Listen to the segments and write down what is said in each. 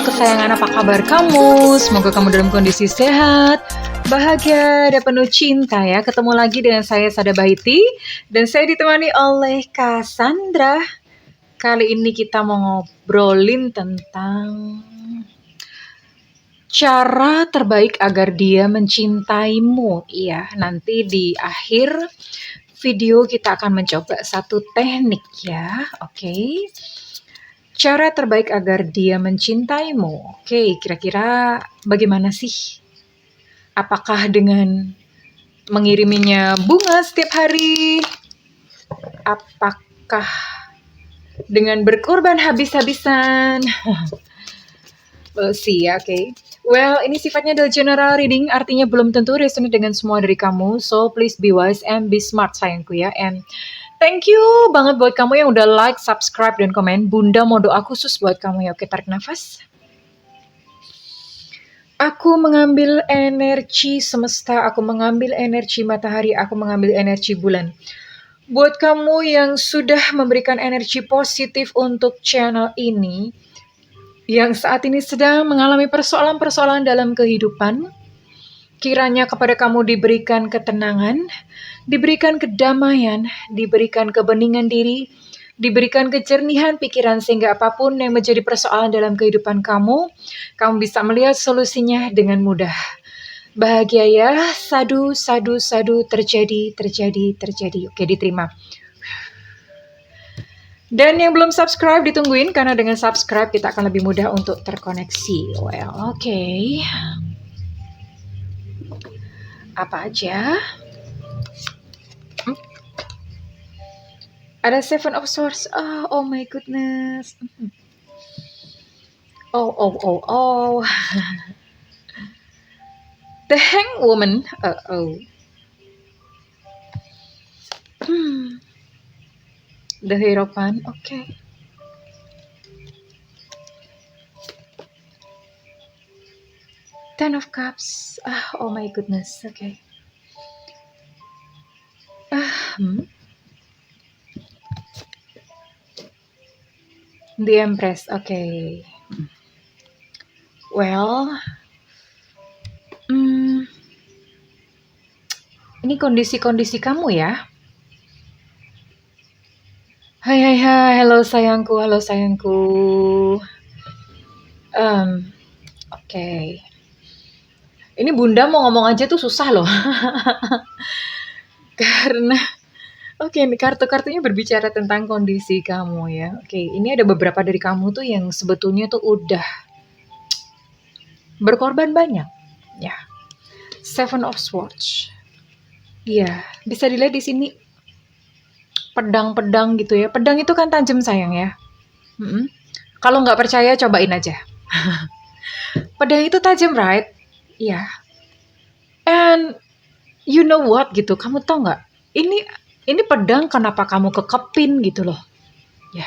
kesayangan, apa kabar kamu? Semoga kamu dalam kondisi sehat, bahagia, dan penuh cinta ya. Ketemu lagi dengan saya Sada Bahiti, dan saya ditemani oleh Cassandra. Kali ini kita mau ngobrolin tentang cara terbaik agar dia mencintaimu. Iya, nanti di akhir video kita akan mencoba satu teknik ya, oke? Cara terbaik agar dia mencintaimu. Oke, kira-kira bagaimana sih? Apakah dengan mengiriminya bunga setiap hari? Apakah dengan berkorban habis-habisan? We'll see ya, oke. Well, ini sifatnya adalah general reading, artinya belum tentu resonate dengan semua dari kamu. So, please be wise and be smart sayangku ya. And thank you banget buat kamu yang udah like, subscribe, dan komen. Bunda mau doa khusus buat kamu ya. Oke, tarik nafas. Aku mengambil energi semesta, aku mengambil energi matahari, aku mengambil energi bulan. Buat kamu yang sudah memberikan energi positif untuk channel ini, yang saat ini sedang mengalami persoalan-persoalan dalam kehidupan, kiranya kepada kamu diberikan ketenangan, diberikan kedamaian, diberikan kebeningan diri, diberikan kejernihan pikiran sehingga apapun yang menjadi persoalan dalam kehidupan kamu bisa melihat solusinya dengan mudah. Bahagia ya, sadu, sadu, sadu, terjadi. Oke, diterima. Dan yang belum subscribe ditungguin, karena dengan subscribe kita akan lebih mudah untuk terkoneksi. Well, oke. Apa aja? Ada Seven of Swords. Oh my goodness. Oh. The Hanged Woman. The Hierophant. Okay. Ten of Cups. Oh my goodness. Okay. The Empress. Okay. Well, ini kondisi-kondisi kamu ya. Hai, halo sayangku. Oke. Ini Bunda mau ngomong aja tuh susah loh. Karena ini kartu-kartunya berbicara tentang kondisi kamu ya. Oke, ini ada beberapa dari kamu tuh yang sebetulnya tuh udah berkorban banyak. Ya. Seven of Swords. Iya, bisa dilihat di sini pedang-pedang gitu ya. Pedang itu kan tajam sayang ya. Kalau nggak percaya cobain aja. Pedang itu tajam, right? Iya. And you know what gitu, kamu tau nggak? Ini pedang kenapa kamu kekepin gitu loh. Ya.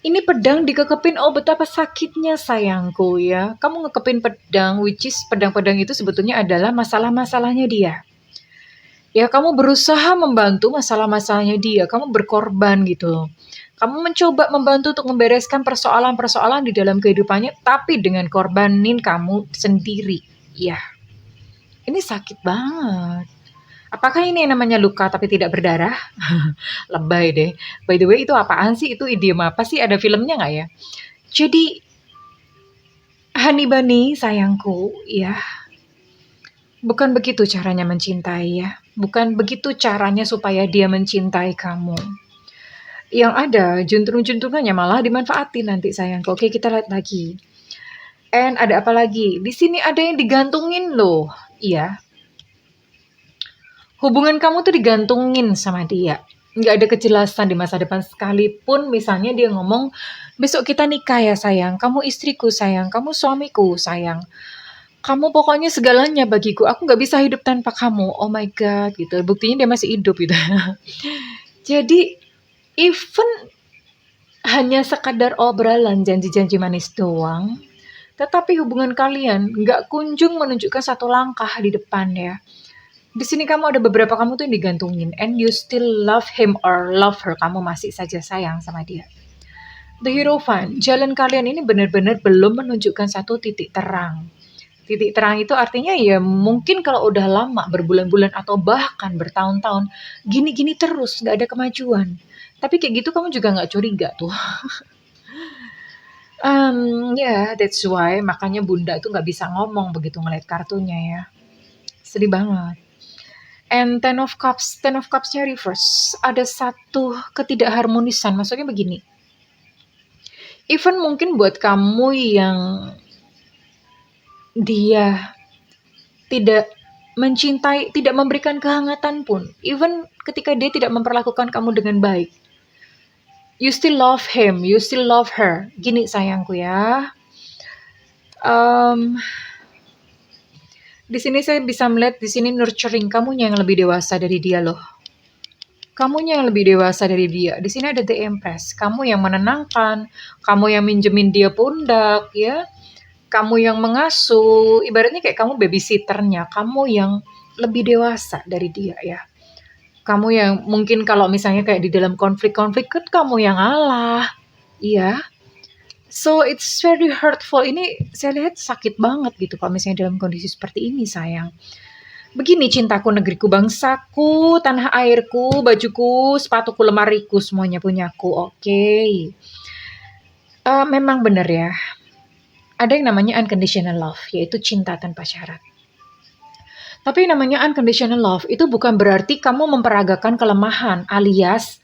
Ini pedang dikekepin, oh betapa sakitnya sayangku ya. Kamu ngekepin pedang, which is pedang-pedang itu sebetulnya adalah masalah-masalahnya dia. Ya, kamu berusaha membantu masalah-masalahnya dia, kamu berkorban gitu loh. Kamu mencoba membantu untuk membereskan persoalan-persoalan di dalam kehidupannya, tapi dengan korbanin kamu sendiri. Ya, ini sakit banget. Apakah ini yang namanya luka tapi tidak berdarah? Lebay deh. By the way, itu apaan sih? Itu idiom apa sih? Ada filmnya nggak ya? Jadi, Honey Bunny, sayangku, ya. Bukan begitu caranya mencintai ya. Bukan begitu caranya supaya dia mencintai kamu. Yang ada, juntrung-juntrungannya malah dimanfaatin nanti sayangku. Oke, kita lihat lagi. And ada apa lagi? Di sini ada yang digantungin loh. Iya. Hubungan kamu tuh digantungin sama dia. Nggak ada kejelasan di masa depan sekalipun. Misalnya dia ngomong, besok kita nikah ya sayang. Kamu istriku sayang. Kamu suamiku sayang. Kamu pokoknya segalanya bagiku. Aku nggak bisa hidup tanpa kamu. Oh my God, gitu. Buktinya dia masih hidup gitu. Jadi, even hanya sekadar obrolan, janji-janji manis doang, tetapi hubungan kalian nggak kunjung menunjukkan satu langkah di depan ya. Di sini kamu ada beberapa kamu tuh yang digantungin, and you still love him or love her. Kamu masih saja sayang sama dia. The Hierophant, jalan kalian ini benar-benar belum menunjukkan satu titik terang. Titik terang itu artinya ya mungkin kalau udah lama, berbulan-bulan atau bahkan bertahun-tahun, gini-gini terus, nggak ada kemajuan. Tapi kayak gitu kamu juga nggak curiga tuh. Ya, that's why makanya Bunda tuh nggak bisa ngomong begitu ngeliat kartunya ya. Sedih banget. And Ten of Cups-nya reverse. Ada satu ketidakharmonisan. Maksudnya begini. Even mungkin buat kamu yang dia tidak mencintai, tidak memberikan kehangatan pun. Even ketika dia tidak memperlakukan kamu dengan baik. You still love him, you still love her. Gini sayangku ya. Um, di sini saya bisa melihat di sini nurturing kamunya yang lebih dewasa dari dia loh. Kamunya yang lebih dewasa dari dia. Di sini ada The Empress. Kamu yang menenangkan, kamu yang minjemin dia pundak, ya. Kamu yang mengasuh, ibaratnya kayak kamu babysitternya, kamu yang lebih dewasa dari dia ya. Kamu yang mungkin kalau misalnya kayak di dalam konflik-konflik kan kamu yang ngalah. Iya. So it's very hurtful. Ini saya lihat sakit banget gitu kalau misalnya dalam kondisi seperti ini sayang. Begini cintaku, negeriku, bangsaku, tanah airku, bajuku, sepatuku, lemariku, semuanya punyaku. Oke. Memang benar ya. Ada yang namanya unconditional love, yaitu cinta tanpa syarat. Tapi yang namanya unconditional love itu bukan berarti kamu memperagakan kelemahan, alias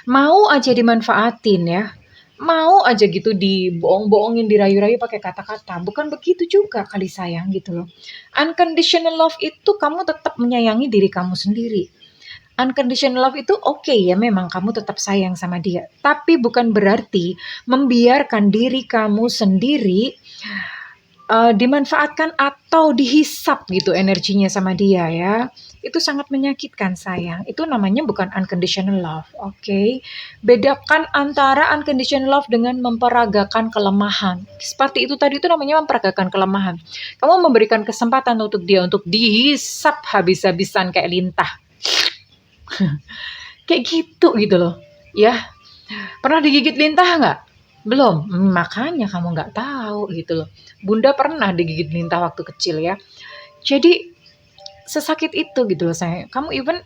mau aja dimanfaatin ya. Mau aja gitu dibohong-bohongin, dirayu-rayu pakai kata-kata. Bukan begitu juga kali sayang gitu loh. Unconditional love itu kamu tetap menyayangi diri kamu sendiri. Unconditional love itu oke ya, memang kamu tetap sayang sama dia. Tapi bukan berarti membiarkan diri kamu sendiri dimanfaatkan atau dihisap gitu energinya sama dia ya. Itu sangat menyakitkan sayang. Itu namanya bukan unconditional love, oke? Bedakan antara unconditional love dengan memperagakan kelemahan. Seperti itu tadi itu namanya memperagakan kelemahan. Kamu memberikan kesempatan untuk dia untuk dihisap habis-habisan kayak lintah. Kayak gitu loh. Ya, pernah digigit lintah nggak? Belum, makanya kamu nggak tahu gitu loh. Bunda pernah digigit lintah waktu kecil ya. Jadi sesakit itu gitu loh saya. Kamu even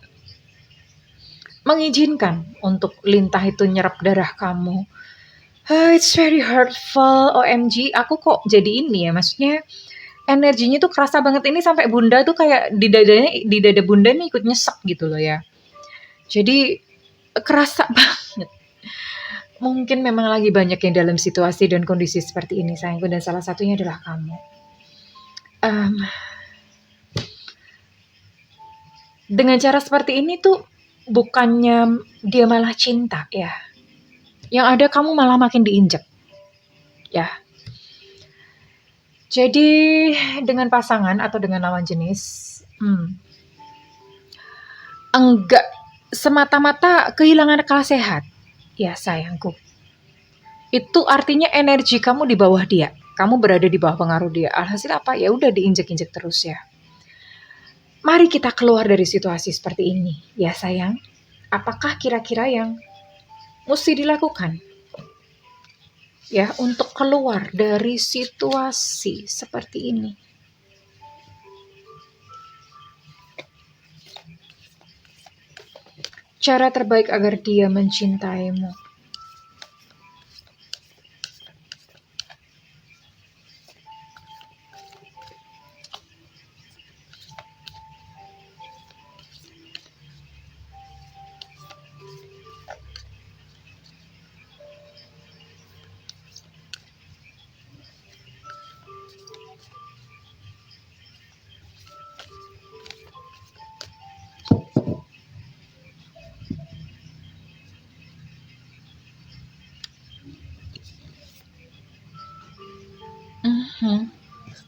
mengizinkan untuk lintah itu nyerap darah kamu. It's very hurtful. OMG, aku kok jadi ini ya. Maksudnya energinya tuh kerasa banget ini sampai Bunda tuh kayak di dada Bunda nih ikut nyesek gitu loh ya. Jadi kerasa banget. Mungkin memang lagi banyak yang dalam situasi dan kondisi seperti ini sayangku, dan salah satunya adalah kamu. Um, dengan cara seperti ini tuh bukannya dia malah cinta ya. Yang ada kamu malah makin diinjek. Ya. Jadi dengan pasangan atau dengan lawan jenis, enggak semata-mata kehilangan akal sehat. Ya sayangku. Itu artinya energi kamu di bawah dia. Kamu berada di bawah pengaruh dia. Alhasil apa? Ya udah diinjek-injek terus ya. Mari kita keluar dari situasi seperti ini, ya sayang. Apakah kira-kira yang mesti dilakukan? Ya, untuk keluar dari situasi seperti ini. Cara terbaik agar dia mencintaimu.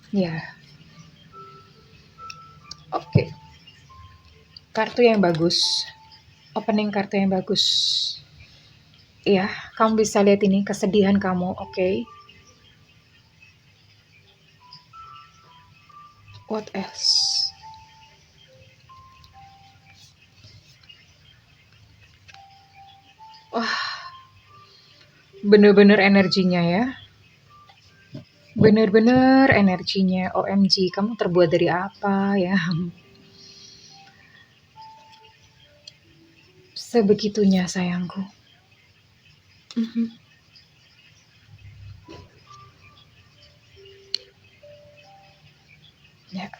Ya. Oke. Kartu yang bagus. Opening kartu yang bagus. Ya, kamu bisa lihat ini kesedihan kamu, oke? What else? Wah, Bener-bener energinya ya. Bener-bener energinya. OMG, kamu terbuat dari apa ya? Sebegitunya sayangku. Mhm. Ya.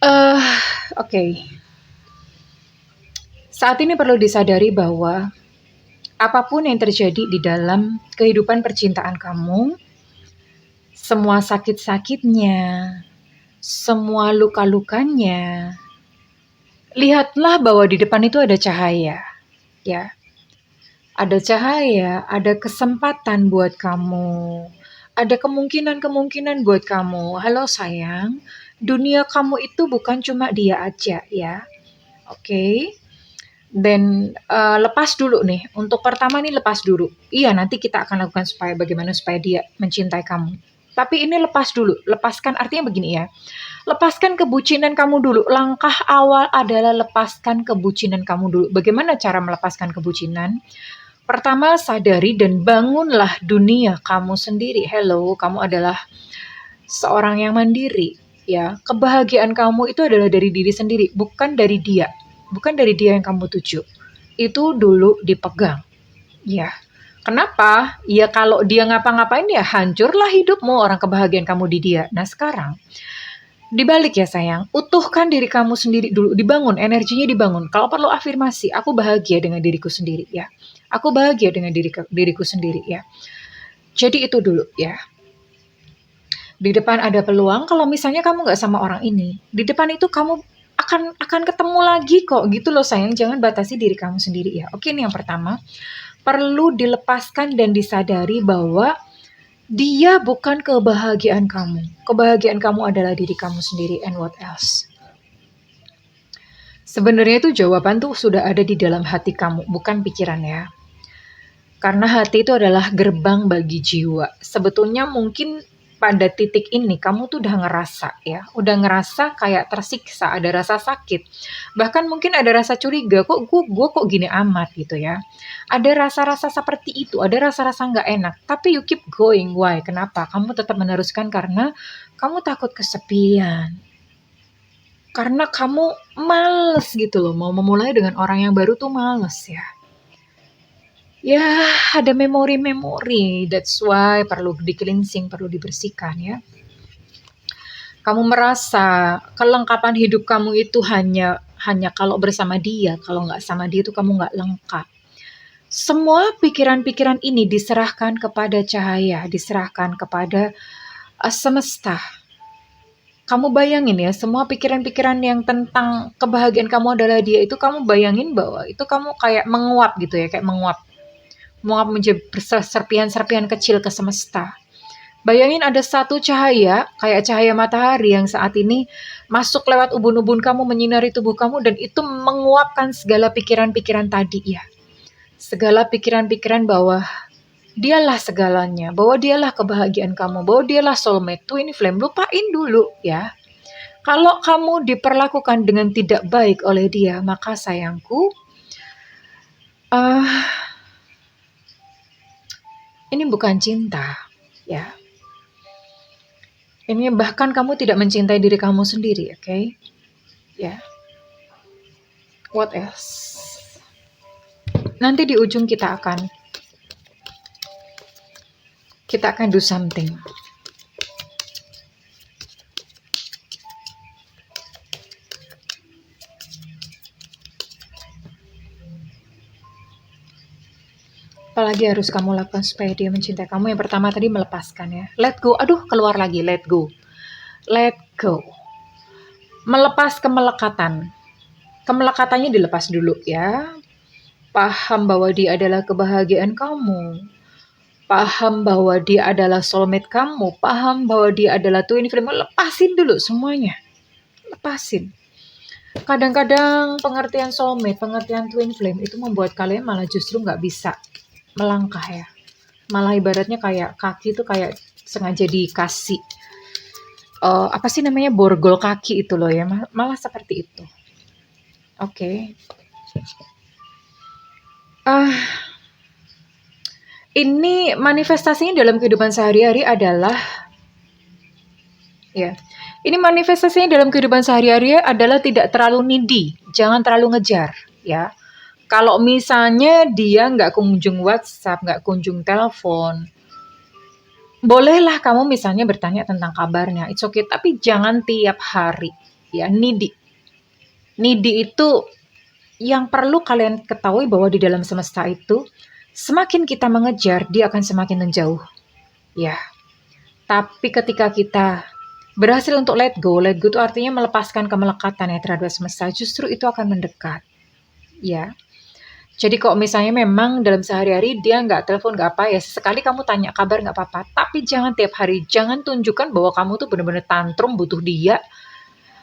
Eh, oke. Saat ini perlu disadari bahwa apapun yang terjadi di dalam kehidupan percintaan kamu, semua sakit-sakitnya, semua luka-lukanya, lihatlah bahwa di depan itu ada cahaya, ya. Ada cahaya, ada kesempatan buat kamu. Ada kemungkinan-kemungkinan buat kamu. Halo sayang, dunia kamu itu bukan cuma dia aja ya. Oke. Dan lepas dulu nih. Untuk pertama nih lepas dulu. Iya, nanti kita akan lakukan supaya bagaimana supaya dia mencintai kamu. Tapi ini lepas dulu. Lepaskan artinya begini ya. Lepaskan kebucinan kamu dulu. Langkah awal adalah lepaskan kebucinan kamu dulu. Bagaimana cara melepaskan kebucinan? Pertama, sadari dan bangunlah dunia kamu sendiri. Hello, kamu adalah seorang yang mandiri, ya. Kebahagiaan kamu itu adalah dari diri sendiri, bukan dari dia. Bukan dari dia yang kamu tuju. Itu dulu dipegang, ya. Kenapa? Ya kalau dia ngapa-ngapain ya hancurlah hidupmu, orang kebahagiaan kamu di dia. Nah sekarang, dibalik ya sayang, utuhkan diri kamu sendiri dulu, dibangun, energinya dibangun. Kalau perlu afirmasi, aku bahagia dengan diriku sendiri ya. Aku bahagia dengan diriku sendiri ya. Jadi itu dulu ya. Di depan ada peluang, kalau misalnya kamu nggak sama orang ini, di depan itu kamu akan ketemu lagi kok gitu loh sayang. Jangan batasi diri kamu sendiri ya. Oke, ini yang pertama. Perlu dilepaskan dan disadari bahwa dia bukan kebahagiaan kamu. Kebahagiaan kamu adalah diri kamu sendiri and what else. Sebenarnya itu jawaban tuh sudah ada di dalam hati kamu, bukan pikiran ya. Karena hati itu adalah gerbang bagi jiwa. Sebetulnya mungkin pada titik ini kamu tuh udah ngerasa ya, udah ngerasa kayak tersiksa, ada rasa sakit. Bahkan mungkin ada rasa curiga, kok gue kok gini amat gitu ya. Ada rasa-rasa seperti itu, ada rasa-rasa nggak enak. Tapi you keep going, why? Kenapa? Kamu tetap meneruskan karena kamu takut kesepian. Karena kamu males gitu loh, mau memulai dengan orang yang baru tuh males ya. Ya, ada memori-memori, that's why perlu di-cleansing, perlu dibersihkan ya. Kamu merasa kelengkapan hidup kamu itu hanya kalau bersama dia, kalau nggak sama dia itu kamu nggak lengkap. Semua pikiran-pikiran ini diserahkan kepada cahaya, diserahkan kepada semesta. Kamu bayangin ya, semua pikiran-pikiran yang tentang kebahagiaan kamu adalah dia itu kamu bayangin bahwa itu kamu kayak menguap gitu ya, kayak menguap menjadi serpihan-serpihan kecil ke semesta. Bayangin ada satu cahaya, kayak cahaya matahari yang saat ini masuk lewat ubun-ubun kamu, menyinari tubuh kamu, dan itu menguapkan segala pikiran-pikiran tadi ya. Segala pikiran-pikiran bahwa dialah segalanya, bahwa dialah kebahagiaan kamu, bahwa dialah soulmate, twin flame. Lupain dulu ya. Kalau kamu diperlakukan dengan tidak baik oleh dia, maka sayangku, ini bukan cinta, ya. Ini bahkan kamu tidak mencintai diri kamu sendiri, oke? Okay? Ya. What else? Nanti di ujung kita akan do something. Apalagi harus kamu lakukan supaya dia mencintai kamu? Yang pertama tadi melepaskan ya. Let go. Aduh, keluar lagi. Let go. Let go. Melepas kemelekatan. Kemelekatannya dilepas dulu ya. Paham bahwa dia adalah kebahagiaan kamu. Paham bahwa dia adalah soulmate kamu. Paham bahwa dia adalah twin flame. Lepasin dulu semuanya. Lepasin. Kadang-kadang pengertian soulmate, pengertian twin flame itu membuat kalian malah justru nggak bisa melangkah ya. Malah ibaratnya kayak kaki itu kayak sengaja dikasih apa sih namanya, borgol kaki itu loh ya, malah seperti itu. Oke. Ah, ini manifestasinya dalam kehidupan sehari-hari adalah ya. Ini manifestasinya dalam kehidupan sehari-hari adalah tidak terlalu needy, jangan terlalu ngejar, ya. Kalau misalnya dia nggak kunjung WhatsApp, nggak kunjung telepon, bolehlah kamu misalnya bertanya tentang kabarnya, it's okay, tapi jangan tiap hari, ya. Needy itu yang perlu kalian ketahui bahwa di dalam semesta itu, semakin kita mengejar, dia akan semakin menjauh, ya. Tapi ketika kita berhasil untuk let go itu artinya melepaskan kemelekatan ya terhadap semesta, justru itu akan mendekat, ya. Jadi kok misalnya memang dalam sehari-hari dia nggak telepon, nggak apa, ya sekali kamu tanya kabar nggak apa-apa, tapi jangan tiap hari, jangan tunjukkan bahwa kamu tuh bener-bener tantrum butuh dia,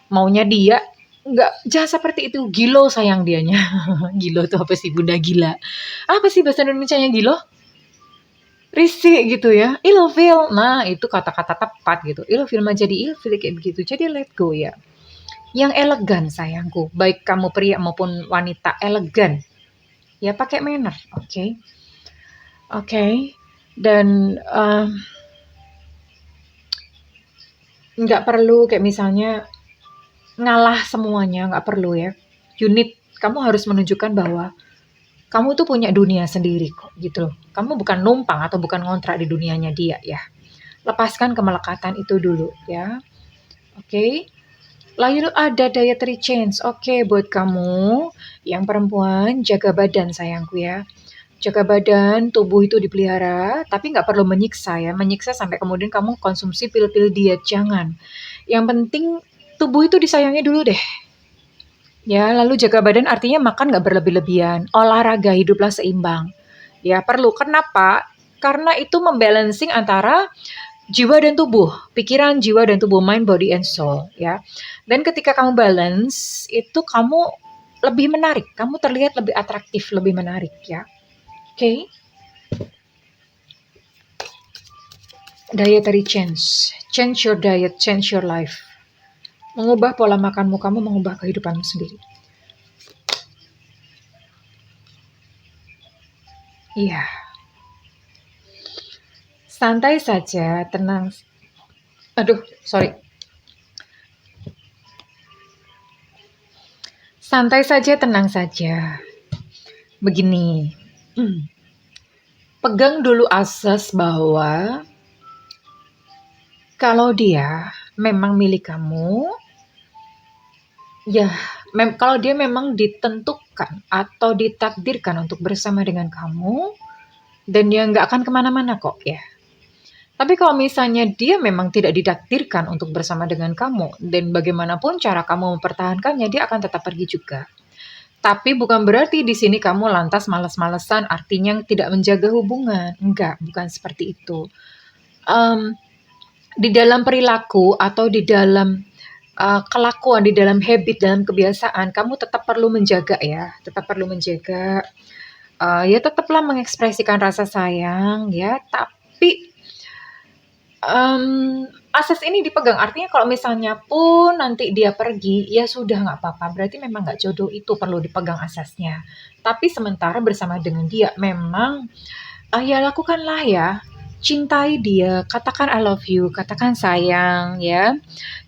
maunya dia, nggak, jangan seperti itu, gilo sayang dianya. Gilo tuh apa sih, bunda gila? Apa sih bahasa Indonesianya gilo? Risih gitu ya, ilfil, nah itu kata-kata tepat gitu, ilfil menjadi ilfil kayak begitu, jadi let go ya. Yang elegan sayangku, baik kamu pria maupun wanita, elegan. Ya pakai manner, oke. Oke. Dan nggak perlu kayak misalnya ngalah semuanya, nggak perlu ya. Kamu harus menunjukkan bahwa kamu tuh punya dunia sendiri kok gitu loh. Kamu bukan numpang atau bukan ngontrak di dunianya dia ya. Lepaskan kemelekatan itu dulu ya. Oke. Lalu ada dietary change. Oke, buat kamu yang perempuan, jaga badan sayangku ya. Jaga badan, tubuh itu dipelihara, tapi nggak perlu menyiksa ya. Menyiksa sampai kemudian kamu konsumsi pil-pil diet, jangan. Yang penting tubuh itu disayangi dulu deh. Ya, lalu jaga badan artinya makan nggak berlebih-lebihan, olahraga, hiduplah seimbang. Ya, perlu. Kenapa? Karena itu membalancing antara jiwa dan tubuh, pikiran, jiwa dan tubuh, mind, body, and soul. Ya, dan ketika kamu balance, itu kamu lebih menarik, kamu terlihat lebih atraktif, lebih menarik ya. Oke. Dietary change. Change your diet, change your life. Mengubah pola makanmu, kamu mengubah kehidupanmu sendiri. Iya. Santai saja, tenang. Aduh, sorry. Santai saja, tenang saja. Begini. Pegang dulu asas bahwa kalau dia memang milik kamu, ya, kalau dia memang ditentukan atau ditakdirkan untuk bersama dengan kamu, dan dia nggak akan kemana-mana kok ya. Tapi kalau misalnya dia memang tidak ditakdirkan untuk bersama dengan kamu, dan bagaimanapun cara kamu mempertahankannya, dia akan tetap pergi juga. Tapi bukan berarti di sini kamu lantas malas-malesan, artinya tidak menjaga hubungan. Enggak, bukan seperti itu. Di dalam perilaku atau di dalam kelakuan, di dalam habit, dalam kebiasaan, kamu tetap perlu menjaga ya, tetap perlu menjaga. Ya tetaplah mengekspresikan rasa sayang ya, tapi asas ini dipegang. Artinya kalau misalnya pun nanti dia pergi, ya sudah nggak apa-apa. Berarti memang nggak jodoh, itu perlu dipegang asasnya. Tapi sementara bersama dengan dia, memang ya lakukanlah ya. Cintai dia, katakan I love you, katakan sayang ya.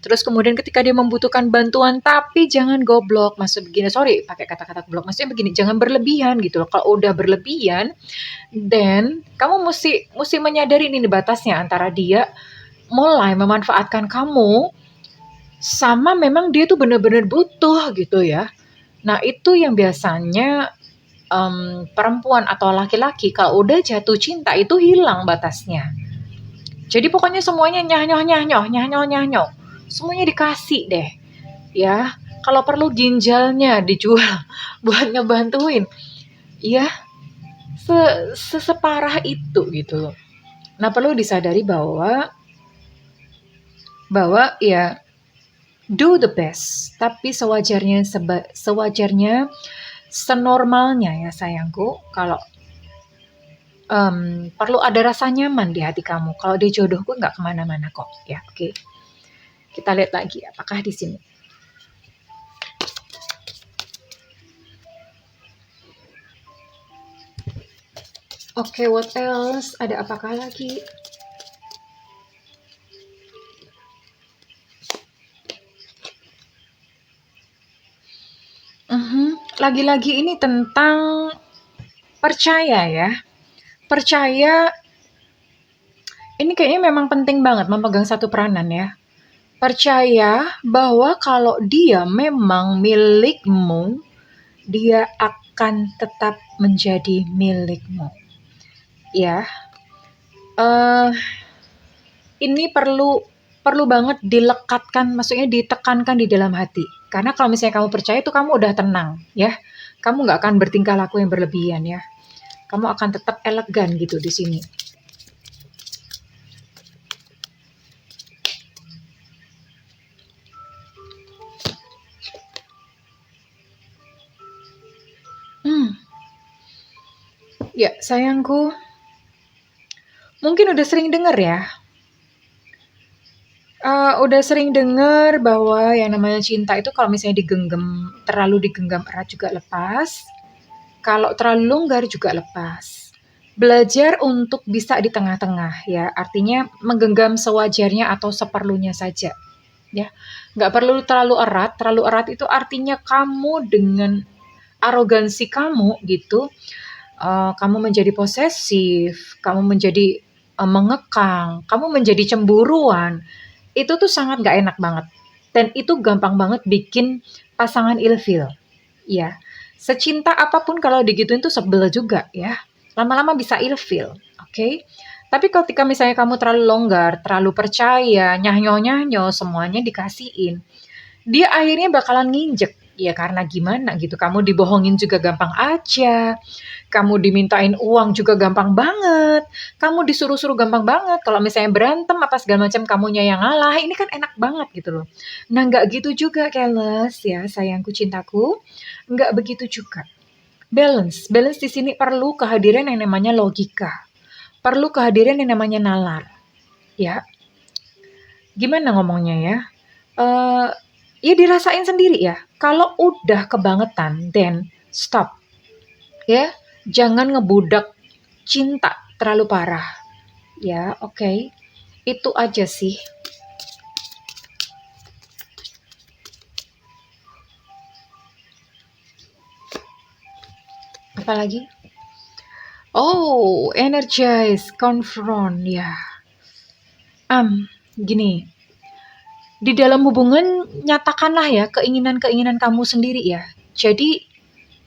Terus kemudian ketika dia membutuhkan bantuan, tapi jangan goblok. Maksud begini, sorry pakai kata-kata goblok. Maksudnya begini, jangan berlebihan gitu loh. Kalau udah berlebihan, then kamu mesti menyadari ini batasnya antara dia mulai memanfaatkan kamu sama memang dia tuh benar-benar butuh gitu ya. Nah itu yang biasanya perempuan atau laki-laki kalau udah jatuh cinta itu hilang batasnya. Jadi pokoknya semuanya nyah-nyoh, semuanya dikasih deh. Ya, kalau perlu ginjalnya dijual buat ngebantuin. Ya, separah itu gitu. Nah, perlu disadari bahwa ya do the best, tapi sewajarnya senormalnya ya sayangku. Kalau perlu ada rasa nyaman di hati kamu. Kalau dia jodohku nggak kemana-mana kok ya. Oke. Kita lihat lagi apakah di sini. Oke, what else? Ada apakah lagi? Lagi-lagi ini tentang percaya ya. Percaya ini kayaknya memang penting banget memegang satu peranan ya. Percaya bahwa kalau dia memang milikmu, dia akan tetap menjadi milikmu. Ya, eh ini perlu banget dilekatkan, maksudnya ditekankan di dalam hati. Karena kalau misalnya kamu percaya itu kamu udah tenang, ya. Kamu nggak akan bertingkah laku yang berlebihan ya. Kamu akan tetap elegan gitu di sini. Ya, sayangku, mungkin udah sering denger ya. Udah sering denger bahwa yang namanya cinta itu kalau misalnya terlalu digenggam erat juga lepas. Kalau terlalu longgar juga lepas. Belajar untuk bisa di tengah-tengah ya, artinya menggenggam sewajarnya atau seperlunya saja. Ya, nggak perlu terlalu erat itu artinya kamu dengan arogansi kamu gitu, kamu menjadi posesif, kamu menjadi mengekang, kamu menjadi cemburuan, itu tuh sangat nggak enak banget. Dan itu gampang banget bikin pasangan ilfil. Ya, secinta apapun kalau digituin tuh sebel juga ya. Lama-lama bisa ilfil, oke? Tapi ketika misalnya kamu terlalu longgar, terlalu percaya, nyahnyo-nyahnyo, semuanya dikasihin, dia akhirnya bakalan nginjek. Ya karena gimana gitu, kamu dibohongin juga gampang aja, kamu dimintain uang juga gampang banget, kamu disuruh-suruh gampang banget, kalau misalnya berantem apa segala macam kamunya yang ngalah, ini kan enak banget gitu loh. Nah nggak gitu juga Keles ya sayangku cintaku, nggak begitu juga. Balance, balance di sini perlu kehadiran yang namanya logika, perlu kehadiran yang namanya nalar, ya. Gimana ngomongnya ya? Eh, ya dirasain sendiri ya. Kalau udah kebangetan, then stop. Ya, jangan ngebudak cinta terlalu parah. Ya, oke. Itu aja sih. Apalagi? Oh, energize, confront, ya. Gini. Di dalam hubungan nyatakanlah ya keinginan-keinginan kamu sendiri ya. Jadi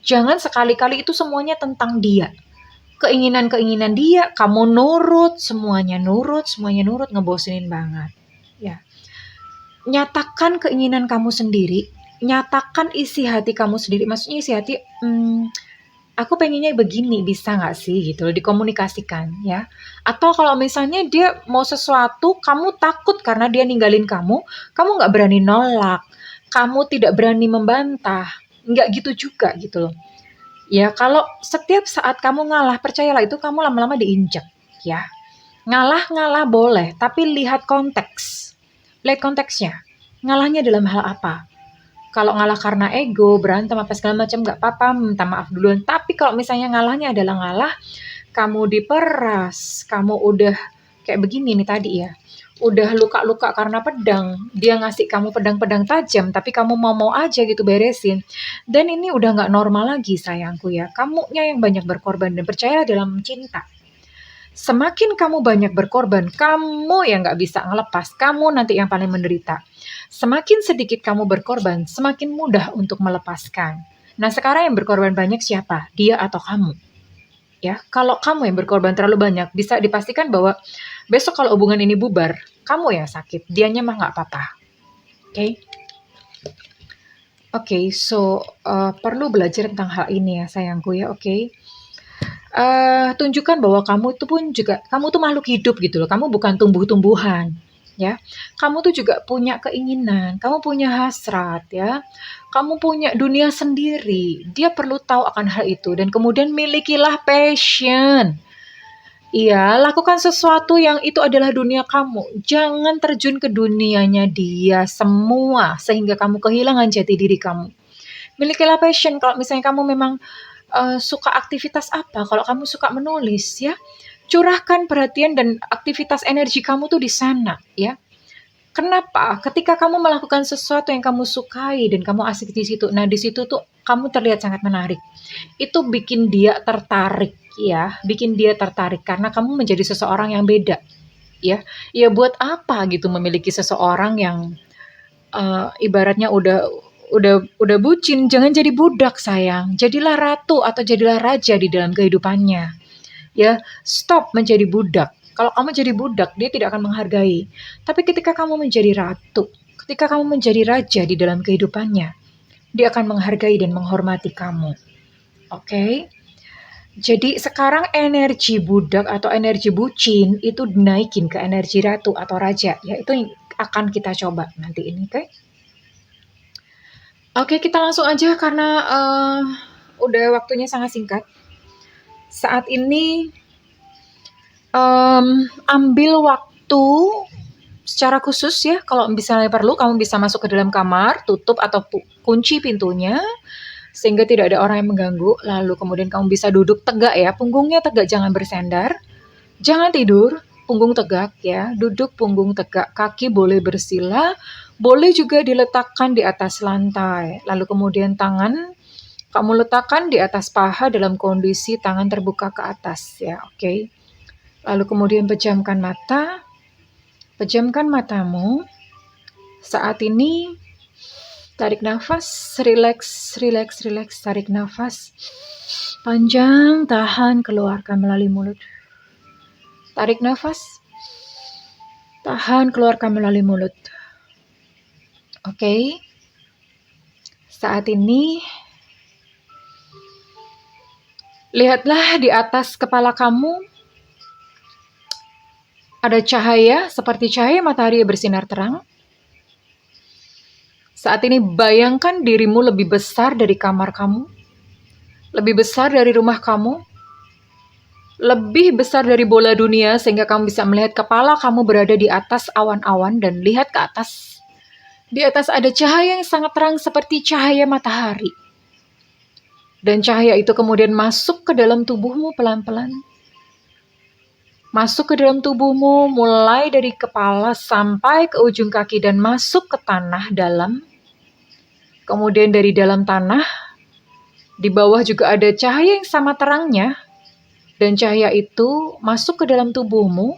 jangan sekali-kali itu semuanya tentang dia. Keinginan-keinginan dia, kamu semuanya nurut, ngebosenin banget. Ya, nyatakan keinginan kamu sendiri, nyatakan isi hati kamu sendiri. Maksudnya isi hati, aku pengennya begini, bisa nggak sih gitu, dikomunikasikan ya. Atau kalau misalnya dia mau sesuatu, kamu takut karena dia ninggalin kamu nggak berani nolak, kamu tidak berani membantah, nggak gitu juga gitu loh. Ya, kalau setiap saat kamu ngalah, percayalah itu kamu lama-lama diinjak, ya. Ngalah-ngalah boleh, tapi lihat konteks. Lihat konteksnya. Ngalahnya dalam hal apa? Kalau ngalah karena ego, berantem apa segala macam nggak apa-apa, minta maaf duluan. Tapi kalau misalnya ngalahnya adalah ngalah, kamu diperas, kamu udah kayak begini nih tadi ya. Udah luka-luka karena pedang, dia ngasih kamu pedang-pedang tajam, tapi kamu mau-mau aja gitu beresin. Dan ini udah nggak normal lagi sayangku ya. Kamunya yang banyak berkorban dan percaya dalam cinta. Semakin kamu banyak berkorban, kamu yang nggak bisa ngelepas, kamu nanti yang paling menderita. Semakin sedikit kamu berkorban, semakin mudah untuk melepaskan. Nah sekarang yang berkorban banyak siapa? Dia atau kamu? Ya, kalau kamu yang berkorban terlalu banyak, bisa dipastikan bahwa besok kalau hubungan ini bubar, kamu yang sakit, dianya mah nggak apa-apa. Oke? Oke, so perlu belajar tentang hal ini ya sayangku ya, oke? Tunjukkan bahwa kamu itu pun juga, kamu tuh makhluk hidup gitu loh, kamu bukan tumbuh-tumbuhan, ya. Kamu tuh juga punya keinginan, kamu punya hasrat ya, kamu punya dunia sendiri. Dia perlu tahu akan hal itu dan kemudian milikilah passion. Iya, lakukan sesuatu yang itu adalah dunia kamu. Jangan terjun ke dunianya dia semua sehingga kamu kehilangan jati diri kamu. Milikilah passion kalau misalnya kamu memang suka aktivitas apa. Kalau kamu suka menulis ya, curahkan perhatian dan aktivitas energi kamu tuh di sana ya. Kenapa? Ketika kamu melakukan sesuatu yang kamu sukai dan kamu asik di situ, nah di situ tuh kamu terlihat sangat menarik. Itu bikin dia tertarik ya, bikin dia tertarik karena kamu menjadi seseorang yang beda ya. Ya buat apa gitu memiliki seseorang yang ibaratnya udah bucin, jangan jadi budak sayang. Jadilah ratu atau jadilah raja di dalam kehidupannya. Ya, stop menjadi budak. Kalau kamu jadi budak, dia tidak akan menghargai. Tapi ketika kamu menjadi ratu, ketika kamu menjadi raja di dalam kehidupannya, dia akan menghargai dan menghormati kamu. Oke? Jadi sekarang energi budak atau energi bucin itu dinaikin ke energi ratu atau raja. Ya, itu yang akan kita coba nanti ini, oke? Oke, kita langsung aja karena udah waktunya sangat singkat. Saat ini ambil waktu secara khusus ya, kalau misalnya perlu kamu bisa masuk ke dalam kamar, tutup atau kunci pintunya sehingga tidak ada orang yang mengganggu. Lalu kemudian kamu bisa duduk tegak ya, punggungnya tegak, jangan bersandar. Jangan tidur, punggung tegak ya, duduk punggung tegak, kaki boleh bersila, boleh juga diletakkan di atas lantai. Lalu kemudian tangan kamu letakkan di atas paha dalam kondisi tangan terbuka ke atas ya, oke. Lalu kemudian pejamkan mata, pejamkan matamu. Saat ini tarik nafas, rileks, rileks, rileks, tarik nafas. Panjang, tahan, keluarkan melalui mulut. Tarik nafas, tahan, keluarkan melalui mulut. Oke. Saat ini lihatlah di atas kepala kamu ada cahaya seperti cahaya matahari bersinar terang. Saat ini bayangkan dirimu lebih besar dari kamar kamu, lebih besar dari rumah kamu, lebih besar dari bola dunia sehingga kamu bisa melihat kepala kamu berada di atas awan-awan dan lihat ke atas. Di atas ada cahaya yang sangat terang seperti cahaya matahari. Dan cahaya itu kemudian masuk ke dalam tubuhmu pelan-pelan. Masuk ke dalam tubuhmu mulai dari kepala sampai ke ujung kaki dan masuk ke tanah dalam. Kemudian dari dalam tanah, di bawah juga ada cahaya yang sama terangnya. Dan cahaya itu masuk ke dalam tubuhmu,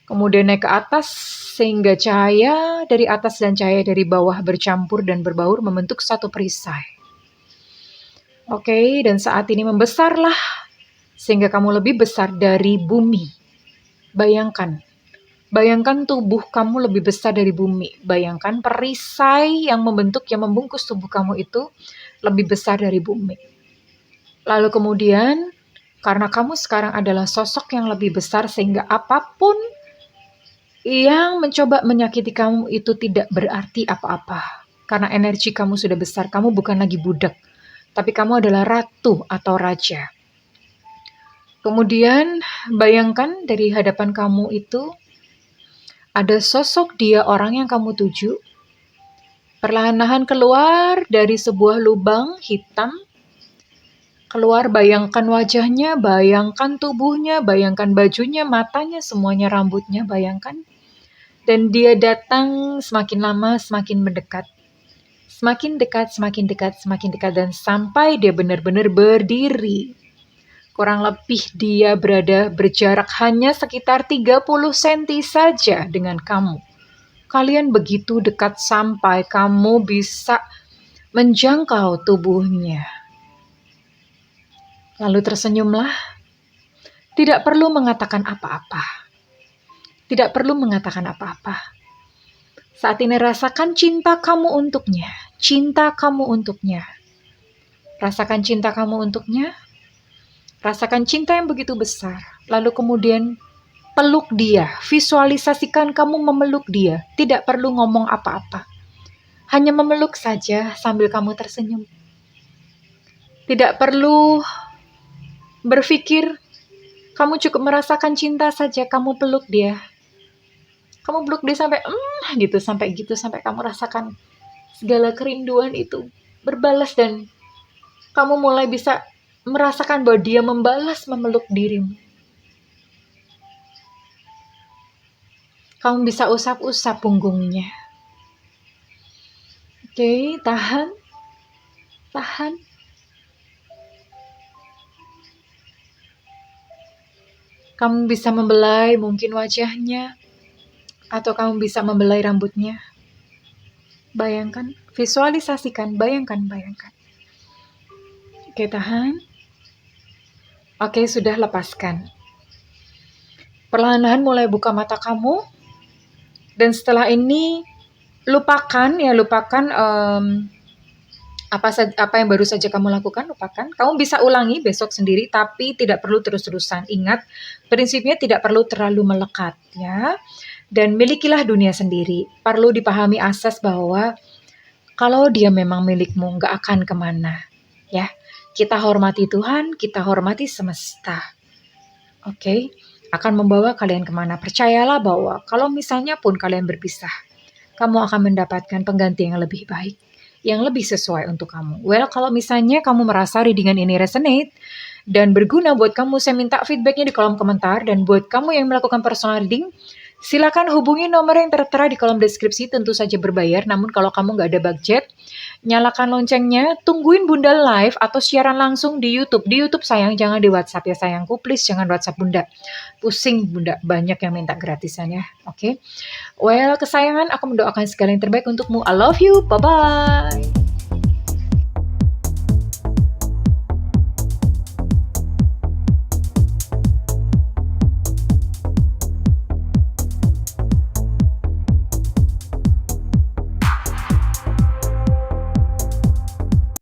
kemudian naik ke atas sehingga cahaya dari atas dan cahaya dari bawah bercampur dan berbaur membentuk satu perisai. Oke, dan saat ini membesarlah sehingga kamu lebih besar dari bumi. Bayangkan tubuh kamu lebih besar dari bumi. Bayangkan perisai yang membentuk, yang membungkus tubuh kamu itu lebih besar dari bumi. Lalu kemudian karena kamu sekarang adalah sosok yang lebih besar sehingga apapun yang mencoba menyakiti kamu itu tidak berarti apa-apa. Karena energi kamu sudah besar, kamu bukan lagi budak. Tapi kamu adalah ratu atau raja. Kemudian bayangkan dari hadapan kamu itu ada sosok dia orang yang kamu tuju. Perlahan-lahan keluar dari sebuah lubang hitam. Keluar, bayangkan wajahnya, bayangkan tubuhnya, bayangkan bajunya, matanya, semuanya, rambutnya, bayangkan. Dan dia datang semakin lama, semakin mendekat. Semakin dekat, semakin dekat, semakin dekat. Dan sampai dia benar-benar berdiri. Kurang lebih dia berjarak hanya sekitar 30 cm saja dengan kamu. Kalian begitu dekat sampai kamu bisa menjangkau tubuhnya. Lalu tersenyumlah. Tidak perlu mengatakan apa-apa. Tidak perlu mengatakan apa-apa. Saat ini rasakan cinta kamu untuknya. Cinta kamu untuknya. Rasakan cinta kamu untuknya. Rasakan cinta yang begitu besar. Lalu kemudian peluk dia. Visualisasikan kamu memeluk dia. Tidak perlu ngomong apa-apa. Hanya memeluk saja sambil kamu tersenyum. Tidak perlu berpikir, kamu cukup merasakan cinta saja, kamu peluk dia. Kamu peluk dia sampai sampai kamu rasakan segala kerinduan itu berbalas dan kamu mulai bisa merasakan bahwa dia membalas memeluk dirimu. Kamu bisa usap-usap punggungnya. Oke, tahan, tahan. Kamu bisa membelai mungkin wajahnya, atau kamu bisa membelai rambutnya. Bayangkan, visualisasikan, bayangkan. Oke, tahan. Oke, sudah, lepaskan. Perlahan-lahan mulai buka mata kamu. Dan setelah ini, lupakan apa yang baru saja kamu lakukan, lupakan. Kamu bisa ulangi besok sendiri, tapi tidak perlu terus-terusan. Ingat, prinsipnya tidak perlu terlalu melekat, ya. Dan milikilah dunia sendiri. Perlu dipahami asas bahwa kalau dia memang milikmu, nggak akan kemana, ya. Kita hormati Tuhan, kita hormati semesta. Oke, akan membawa kalian kemana. Percayalah bahwa kalau misalnya pun kalian berpisah, kamu akan mendapatkan pengganti yang lebih baik, yang lebih sesuai untuk kamu. Well, kalau misalnya kamu merasa readingan ini resonate dan berguna buat kamu, saya minta feedbacknya di kolom komentar. Dan buat kamu yang melakukan personal reading, silakan hubungi nomor yang tertera di kolom deskripsi, tentu saja berbayar. Namun kalau kamu nggak ada budget, nyalakan loncengnya, tungguin Bunda live atau siaran langsung di YouTube. Di YouTube sayang, jangan di WhatsApp ya sayangku. Please jangan WhatsApp Bunda. Pusing Bunda, banyak yang minta gratisan ya. Oke. Well, kesayangan, aku mendoakan segala yang terbaik untukmu. I love you. Bye-bye.